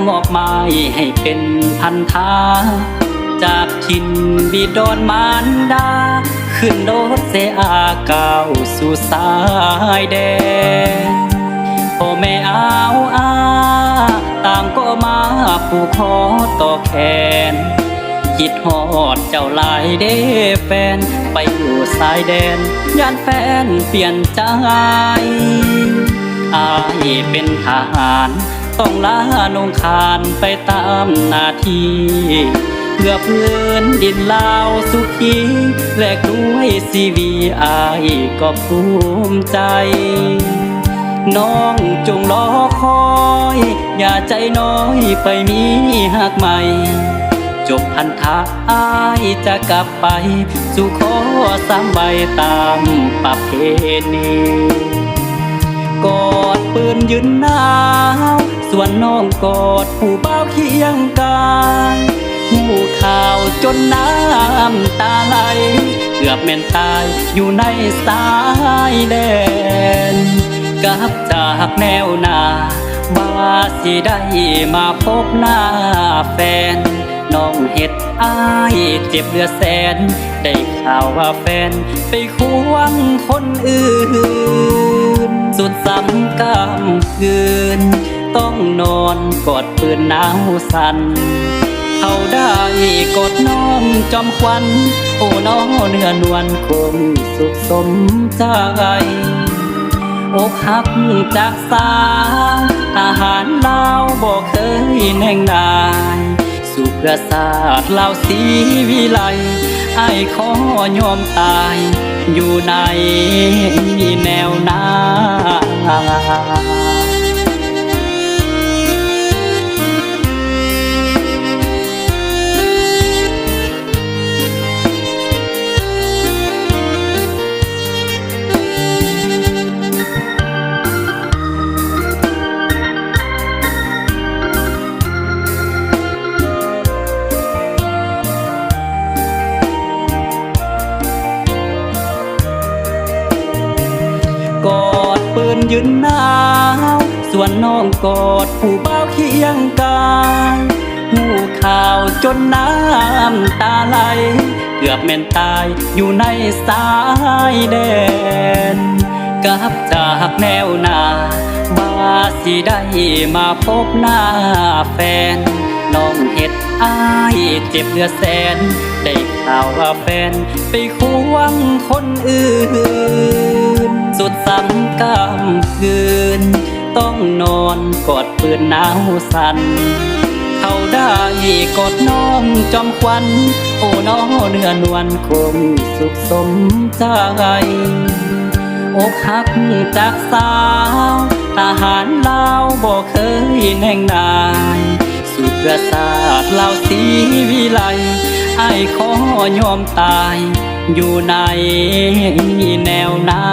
มอบหมายให้เป็นพันธาจากถิ่นบิดอนมารดาขึ้นรถเสอาก้าวสู่สายแดนพ่อแม่อาต่างก็มาผูกคอต่อแขนคิดฮอดเจ้าหลายเด้แฟนไปอยู่สายแดนย่านแฟนเปลี่ยนใจอายเป็นทหารต้องลาลงคานไปตามหน้าที่เพื่อพื้นดินลาวสุขีแลกด้วยชีวีอายก็ภูมิใจน้องจงรอคอยอย่าใจน้อยไปมีหักใหม่จบพันธะอายจะกลับไปสู่ขอ3 ใบตามประเพณีกอดปืนยืนหนาวส่วนน้องกอดผู้เบาเคียงกายหูข่าวจนน้ำตาไหลเกือบแม่นตายอยู่ในสายแดนกลับจากแนวหน้าว่าสิได้มาพบหน้าแฟนน้องเฮ็ดอายเจ็บเหลือแสนได้ข่าวว่าแฟนไปควงคนอื่นสุดซ้ำกำคืนต้องนอนกอดปืนหนาวสั่นเขาได้กดน้อมจอมควันโอ้น้อเนื้อนวลคงสุขสมใจอกหักจากสาวทหารลาวบ่เคยแน่งนายสุขศาสตร์ลาวศรีวิไลอ้ายขอยอมตายอยู่ในแนวหน้ากอดปืนยืนหนาวส่วนน้องกอดผู้เบาเคียงกายหูข่าวจนน้ำตาไหลเกือบแม่นตายอยู่ในสายแดนกลับจากแนวหน้าว่าสิได้มาพบหน้าแฟนน้องเฮ็ดอายเจ็บเหลือแสนได้ข่าวว่าแฟนไปควงคนอื่นสุดซ้ำกำคืนต้องนอนกอดปืนหนาวสั่นเขาได้กอดน้อมจอมควันโอ้น้อเนื้อนวลคงสุขสมใจอกหักจากสาวทหารลาวบ่เคยแน่งนายสุขศาสตร์ลาวศรีวิไลอ้ายขอยอมตายอยู่ในแนวหน้า